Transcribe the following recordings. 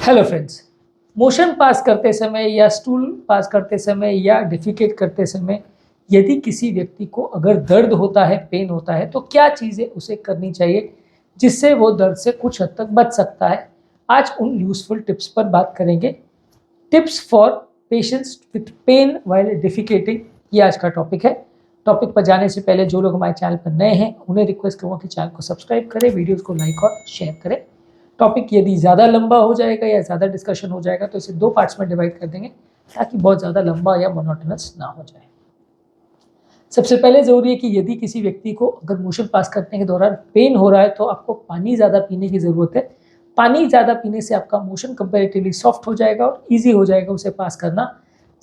Hello friends, motion pass करते समय या स्टूल पास करते समय या डिफिकेट करते समय यदि किसी व्यक्ति को अगर दर्द होता है, पेन होता है, तो क्या चीज़ें उसे करनी चाहिए जिससे वो दर्द से कुछ हद तक बच सकता है। आज उन यूज़फुल टिप्स पर बात करेंगे। Tips for patients with pain while defecating, ये आज का टॉपिक है। टॉपिक पर जाने से पहले जो लोग हमारे चैनल पर नए हैं उन्हें रिक्वेस्ट करूँगा कि चैनल को सब्सक्राइब करें, वीडियोज़ को लाइक और शेयर करें। टॉपिक यदि ज़्यादा लंबा हो जाएगा या ज़्यादा डिस्कशन हो जाएगा तो इसे 2 पार्ट्स में डिवाइड कर देंगे ताकि बहुत ज़्यादा लंबा या मोनोटोनस ना हो जाए। सबसे पहले ज़रूरी है कि यदि किसी व्यक्ति को अगर मोशन पास करने के दौरान पेन हो रहा है तो आपको पानी ज़्यादा पीने की ज़रूरत है। पानी ज़्यादा पीने से आपका मोशन कंपैरेटिवली सॉफ्ट हो जाएगा और ईज़ी हो जाएगा उसे पास करना।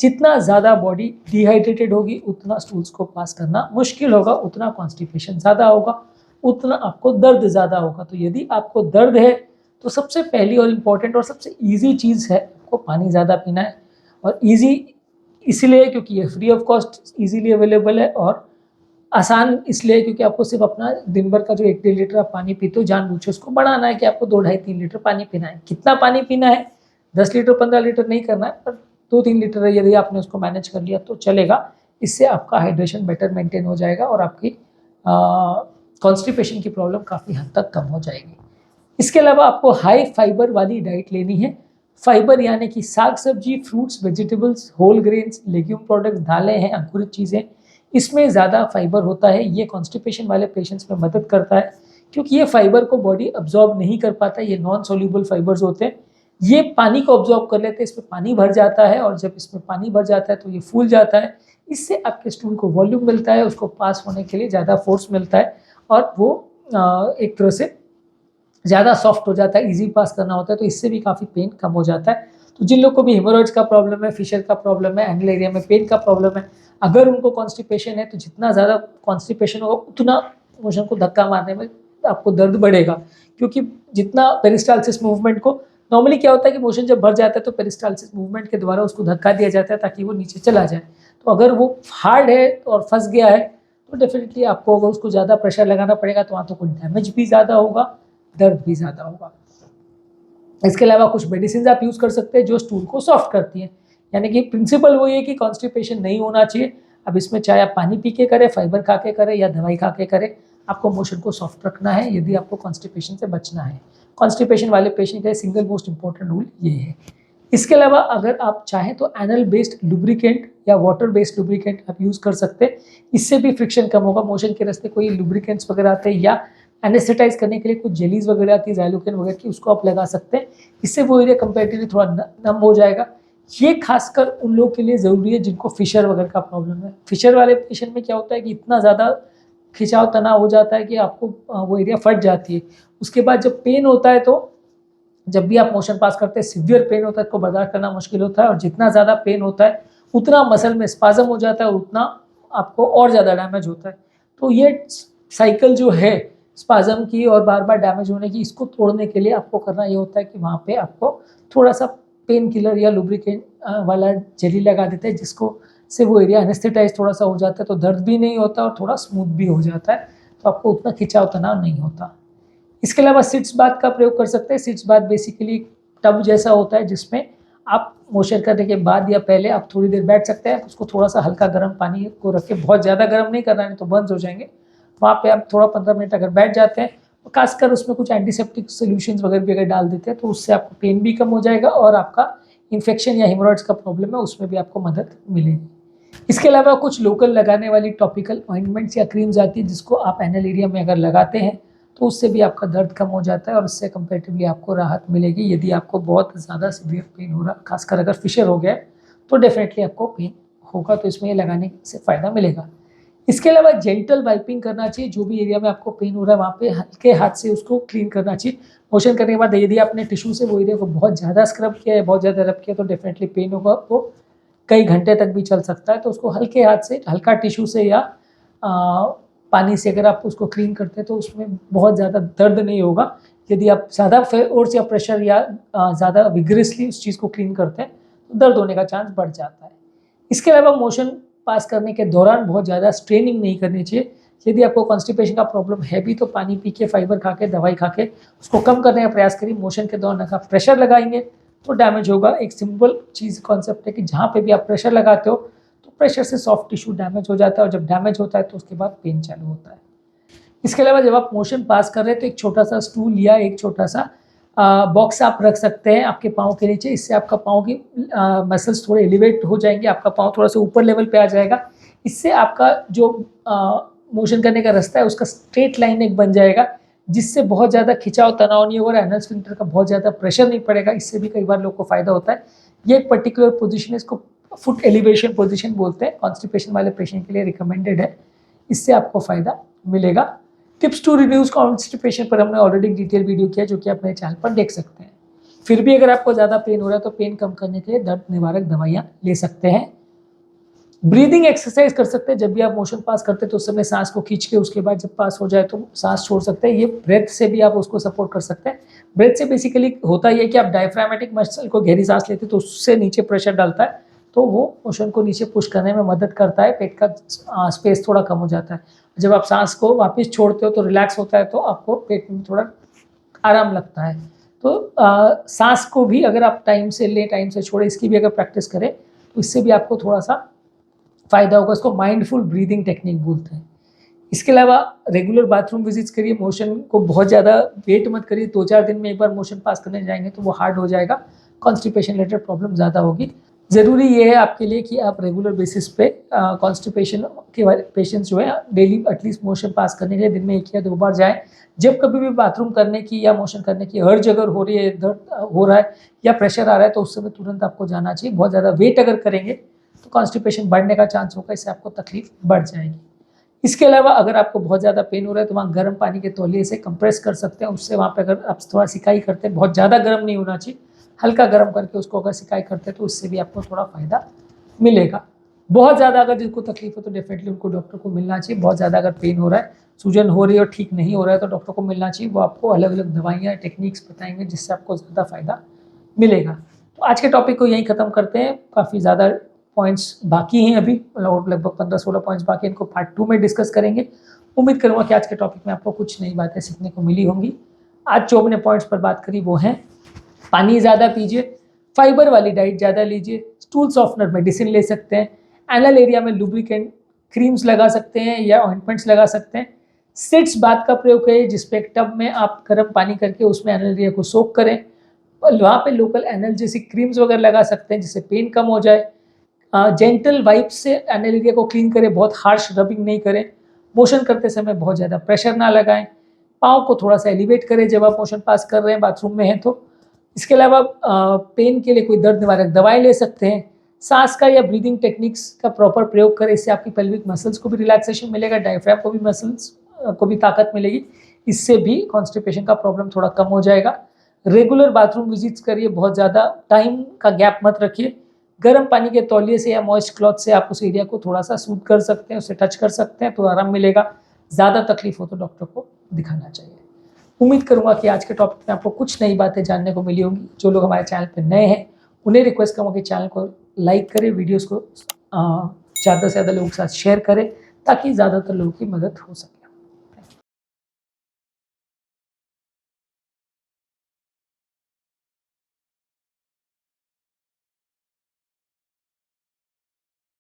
जितना ज़्यादा बॉडी डिहाइड्रेटेड होगी उतना स्टूल्स को पास करना मुश्किल होगा, उतना कॉन्स्टिपेशन ज़्यादा होगा, उतना आपको दर्द ज़्यादा होगा। तो यदि आपको दर्द है तो सबसे पहली और इम्पॉर्टेंट और सबसे ईजी चीज़ है आपको पानी ज़्यादा पीना है। और ईजी इसलिए क्योंकि ये free of cost easily available है, और आसान इसलिए क्योंकि आपको सिर्फ अपना दिन भर का जो 1-1.5 लीटर आप पानी पीते हो जानबूझ के उसको बढ़ाना है कि आपको 2, ढाई, 3 लीटर पानी पीना है। कितना पानी पीना है, 10 लीटर 15 लीटर नहीं करना है, पर 2-3 लीटर यदि आपने उसको मैनेज कर लिया तो चलेगा। इससे आपका हाइड्रेशन बेटर मेंटेन हो जाएगा और आपकी कॉन्स्टिपेशन की प्रॉब्लम काफ़ी हद तक कम हो जाएगी। इसके अलावा आपको हाई फाइबर वाली डाइट लेनी है। फाइबर यानी कि साग सब्जी, fruits, vegetables, whole grains, legume products, दालें हैं, अंकुरित चीज़ें, इसमें ज़्यादा फाइबर होता है। ये कॉन्स्टिपेशन वाले पेशेंट्स में मदद करता है क्योंकि ये फाइबर को बॉडी अब्जॉर्ब नहीं कर पाता। ये नॉन सोल्यूबल फाइबर्स होते हैं, ये पानी को अब्जॉर्ब कर लेते हैं, इसमें पानी भर जाता है और जब इसमें पानी भर जाता है तो ये फूल जाता है। इससे आपके स्टूल को वॉल्यूम मिलता है, उसको पास होने के लिए ज़्यादा फोर्स मिलता है और वो एक तरह से ज़्यादा सॉफ्ट हो जाता है, ईजी पास करना होता है, तो इससे भी काफ़ी पेन कम हो जाता है। तो जिन लोग को भी हेमोरॉइड्स का प्रॉब्लम है, फिशर का प्रॉब्लम है, एंगल एरिया में पेन का प्रॉब्लम है, अगर उनको कॉन्स्टिपेशन है तो जितना ज़्यादा कॉन्स्टिपेशन होगा उतना मोशन को धक्का मारने में आपको दर्द बढ़ेगा। क्योंकि जितना पेरिस्टालसिस मूवमेंट को नॉर्मली क्या होता है कि मोशन जब भर जाता है तो पेरिस्टालसिस मूवमेंट के द्वारा उसको धक्का दिया जाता है ताकि वो नीचे चला जाए। तो अगर वो हार्ड है और फंस गया है तो डेफिनेटली आपको अगर उसको ज़्यादा प्रेशर लगाना पड़ेगा तो वहाँ तो कुछ डैमेज भी ज़्यादा होगा, दर्द भी ज़्यादा होगा। इसके अलावा कुछ मेडिसिन आप यूज़ कर सकते हैं जो स्टूल को सॉफ्ट करती हैं। यानी कि प्रिंसिपल वही है कि कॉन्स्टिपेशन नहीं होना चाहिए। अब इसमें चाहे आप पानी पी के करें, फाइबर खा के करें या दवाई खा के करें, आपको मोशन को सॉफ्ट रखना है यदि आपको कॉन्स्टिपेशन से बचना है। कॉन्स्टिपेशन वाले पेशेंट का सिंगल मोस्ट इंपॉर्टेंट रूल ये है। इसके अलावा अगर आप चाहें तो एनल बेस्ड लुब्रिकेंट या वाटर बेस्ड लुब्रिकेंट आप यूज़ कर सकते हैं। इससे भी फ्रिक्शन कम होगा। मोशन के रास्ते कोई लुब्रिकेंट्स वगैरह आते हैं या एनेस्थेटाइज करने के लिए कुछ जेलीज वगैरह आती है, ज़ाइलोकेन वगैरह की, उसको आप लगा सकते हैं। इससे वो एरिया कंपैरेटिवली थोड़ा नम हो जाएगा। ये खासकर उन लोगों के लिए ज़रूरी है जिनको फिशर वगैरह का प्रॉब्लम है। फिशर वाले पेशेंट में क्या होता है कि इतना ज़्यादा खिंचाव तनाव हो जाता है कि आपको वो एरिया फट जाती है। उसके बाद जब पेन होता है तो जब भी आप मोशन पास करते हैं सीवियर पेन होता है तो बर्दाश्त करना मुश्किल होता है, और जितना ज़्यादा पेन होता है उतना मसल में स्पाज़म हो जाता है, उतना आपको और ज़्यादा डैमेज होता है। तो ये साइकिल जो है स्पाज़म की और बार बार डैमेज होने की, इसको तोड़ने के लिए आपको करना ये होता है कि वहाँ पे आपको थोड़ा सा पेन किलर या लुब्रिकेंट वाला जेली लगा देते हैं, जिसको से वो एरिया एनेस्थेटाइज थोड़ा सा हो जाता है, तो दर्द भी नहीं होता और थोड़ा स्मूथ भी हो जाता है, तो आपको उतना खिंचाव तनाव नहीं होता। इसके अलावा सिट्स बाथ का प्रयोग कर सकते हैं। सिट्स बाथ बेसिकली टब जैसा होता है जिसमें आप मोशन करने के बाद या पहले आप थोड़ी देर बैठ सकते हैं। उसको थोड़ा सा हल्का गर्म पानी को रख के, बहुत ज़्यादा गर्म नहीं करना है तो बर्न्स हो जाएंगे। वहाँ पे आप थोड़ा 15 मिनट अगर बैठ जाते हैं, खासकर उसमें कुछ एंटीसेप्टिक सोल्यूशंस वगैरह भी अगर डाल देते हैं तो उससे आपको पेन भी कम हो जाएगा और आपका इन्फेक्शन या हेमोरॉइड्स का प्रॉब्लम है उसमें भी आपको मदद मिलेगी। इसके अलावा कुछ लोकल लगाने वाली टॉपिकल ऑइंटमेंट्स या क्रीम्स आती है जिसको आप एनल एरिया में अगर लगाते हैं तो उससे भी आपका दर्द कम हो जाता है और उससे कंपैरेटिवली आपको राहत मिलेगी। यदि आपको बहुत ज़्यादा सीवियर पेन हो रहा, खासकर अगर फिशर हो गया तो डेफिनेटली आपको पेन होगा, तो इसमें ये लगाने से फ़ायदा मिलेगा। इसके अलावा जेंटल वाइपिंग करना चाहिए। जो भी एरिया में आपको पेन हो रहा है वहाँ पे हल्के हाथ से उसको क्लीन करना चाहिए। मोशन करने के बाद यदि आपने टिश्यू से वो एरिया को बहुत ज़्यादा स्क्रब किया है, बहुत ज़्यादा रब किया, तो डेफिनेटली पेन होगा, वो कई घंटे तक भी चल सकता है। तो उसको हल्के हाथ से, हल्का टिश्यू से या पानी से अगर आप उसको क्लीन करते हैं तो उसमें बहुत ज़्यादा दर्द नहीं होगा। यदि आप ज़्यादा फोर्स या प्रेशर या ज़्यादा विग्रेसली उस चीज़ को क्लीन करते हैं तो दर्द होने का चांस बढ़ जाता है। इसके अलावा मोशन पास करने के दौरान बहुत ज़्यादा स्ट्रेनिंग नहीं करनी चाहिए। यदि आपको कॉन्स्टिपेशन का प्रॉब्लम है भी तो पानी पी के, फाइबर खा के, दवाई खा के उसको कम करने का प्रयास करिए। मोशन के दौरान अगर आप प्रेशर लगाएंगे तो डैमेज होगा। एक सिंपल चीज़ कॉन्सेप्ट है कि जहाँ पे भी आप प्रेशर लगाते हो तो प्रेशर से सॉफ्ट टिश्यू डैमेज हो जाता है, और जब डैमेज होता है तो उसके बाद पेन चालू होता है। इसके अलावा जब आप मोशन पास कर रहे हैं तो एक छोटा सा स्टूल या एक छोटा सा बॉक्स आप रख सकते हैं आपके पाँव के नीचे। इससे आपका पाँव की मसल्स थोड़े एलिवेट हो जाएंगे, आपका पाँव थोड़ा सा ऊपर लेवल पे आ जाएगा। इससे आपका जो मोशन करने का रास्ता है उसका स्ट्रेट लाइन एक बन जाएगा, जिससे बहुत ज़्यादा खिंचाव तनाव नहीं होगा और एनल स्फिंक्टर का बहुत ज़्यादा प्रेशर नहीं पड़ेगा। इससे भी कई बार लोग को फ़ायदा होता है। ये एक पर्टिकुलर पोजीशन है, इसको फुट एलिवेशन पोजीशन बोलते हैं। कॉन्स्टिपेशन वाले पेशेंट के लिए रिकमेंडेड है, इससे आपको फ़ायदा मिलेगा। टिप्स टू रिड्यूस कॉन्स्टिपेशन पर हमने ऑलरेडी डिटेल वीडियो किया, जो कि आप मेरे चैनल पर देख सकते हैं। फिर भी अगर आपको ज़्यादा पेन हो रहा है तो पेन कम करने के लिए दर्द निवारक दवाइयाँ ले सकते हैं। ब्रीदिंग एक्सरसाइज कर सकते हैं। जब भी आप मोशन पास करते हैं तो उस समय सांस को खींच के उसके बाद जब पास हो जाए तो सांस छोड़ सकते हैं। ये ब्रेथ से भी आप उसको सपोर्ट कर सकते हैं। ब्रेथ से बेसिकली होता ये है कि आप डायफ्रामेटिक मसल को गहरी सांस लेते हैं तो उससे नीचे प्रेशर डालता है, तो वो मोशन को नीचे पुश करने में मदद करता है। पेट का स्पेस थोड़ा कम हो जाता है। जब आप सांस को वापस छोड़ते हो तो रिलैक्स होता है, तो आपको पेट में थोड़ा आराम लगता है। तो सांस को भी अगर आप टाइम से ले, टाइम से छोड़े, इसकी भी अगर प्रैक्टिस करें तो इससे भी आपको थोड़ा सा फ़ायदा होगा। इसको माइंडफुल ब्रीदिंग टेक्निक बोलते हैं। इसके अलावा रेगुलर बाथरूम विजिट्स करिए। मोशन को बहुत ज़्यादा वेट मत करिए। 2-4 दिन में एक बार मोशन पास करने जाएंगे तो वो हार्ड हो जाएगा, कॉन्स्टिपेशन रिलेटेड प्रॉब्लम ज़्यादा होगी। ज़रूरी ये है आपके लिए कि आप रेगुलर बेसिस पे कॉन्स्टिपेशन के पेशेंट्स जो है डेली एटलीस्ट मोशन पास करने के लिए दिन में 1 या 2 बार जाएं। जब कभी भी बाथरूम करने की या मोशन करने की हर जगह हो रही है, दर्द हो रहा है या प्रेशर आ रहा है, तो उस समय तुरंत आपको जाना चाहिए। बहुत ज़्यादा वेट अगर करेंगे तो कॉन्स्टिपेशन बढ़ने का चांस होगा, इससे आपको तकलीफ बढ़ जाएगी। इसके अलावा अगर आपको बहुत ज़्यादा पेन हो रहा है तो वहाँ गर्म पानी के तौलिए से कंप्रेस कर सकते हैं। उससे वहाँ पे अगर आप थोड़ा सिकाई करते हैं, बहुत ज़्यादा गर्म नहीं होना चाहिए, हल्का गर्म करके उसको अगर सिकाई करते हैं तो उससे भी आपको थोड़ा फ़ायदा मिलेगा। बहुत ज़्यादा अगर जिसको तकलीफ हो तो डेफिनेटली उनको डॉक्टर को मिलना चाहिए। बहुत ज़्यादा अगर पेन हो रहा है, सूजन हो रही है और ठीक नहीं हो रहा है तो डॉक्टर को मिलना चाहिए। वो आपको अलग अलग दवाइयाँ, टेक्निक्स बताएंगे जिससे आपको ज़्यादा फ़ायदा मिलेगा। तो आज के टॉपिक को यहीं ख़त्म करते हैं। काफ़ी ज़्यादा पॉइंट्स बाकी हैं अभी, लगभग 15-16 पॉइंट्स बाकी हैं। इनको पार्ट 2 में डिस्कस करेंगे। उम्मीद करूँगा कि आज के टॉपिक में आपको कुछ नई बातें सीखने को मिली होंगी। आज जो हमने पॉइंट्स पर बात करी वो हैं: पानी ज़्यादा पीजिए, फाइबर वाली डाइट ज़्यादा लीजिए, स्टूल सॉफ्टनर मेडिसिन ले सकते हैं, एनल एरिया में लुब्रिकेंट क्रीम्स लगा सकते हैं या ऑइंटमेंट्स लगा सकते हैं। सिट्स बात का प्रयोग करिए, जिसपे एक टब में आप गर्म पानी करके उसमें एनल एरिया को सोक करें, वहाँ पे लोकल एनाल्जेसिक क्रीम्स वगैरह लगा सकते हैं जिससे पेन कम हो जाए। जेंटल वाइप्स से एनल एरिया को क्लीन करें, बहुत हार्श रबिंग नहीं करें। मोशन करते समय बहुत ज़्यादा प्रेशर ना लगाएं। पाँव को थोड़ा सा एलिवेट करें जब आप मोशन पास कर रहे हैं, बाथरूम में हैं तो। इसके अलावा पेन के लिए कोई दर्द निवारक दवाई ले सकते हैं। सांस का या ब्रीदिंग टेक्निक्स का प्रॉपर प्रयोग करें, इससे आपकी पेल्विक मसल्स को भी रिलैक्सेशन मिलेगा, डायफ्राम को भी मसल्स को भी ताकत मिलेगी। इससे भी कॉन्स्टिपेशन का प्रॉब्लम थोड़ा कम हो जाएगा। रेगुलर बाथरूम विजिट्स करिए, बहुत ज़्यादा टाइम का गैप मत रखिए। गर्म पानी के तौलिए से या मॉइस्ट क्लॉथ से आप उस एरिया को थोड़ा सा सूद कर सकते हैं, उसे टच कर सकते हैं तो आराम मिलेगा। ज़्यादा तकलीफ हो तो डॉक्टर को दिखाना चाहिए। उम्मीद करूंगा कि आज के टॉपिक में आपको कुछ नई बातें जानने को मिली होंगी। जो लोग हमारे चैनल पर नए हैं उन्हें रिक्वेस्ट करूँगा कि चैनल को लाइक करें, वीडियोज़ को ज़्यादा से ज़्यादा लोगों के साथ शेयर करें ताकि ज़्यादातर लोगों की मदद हो सके।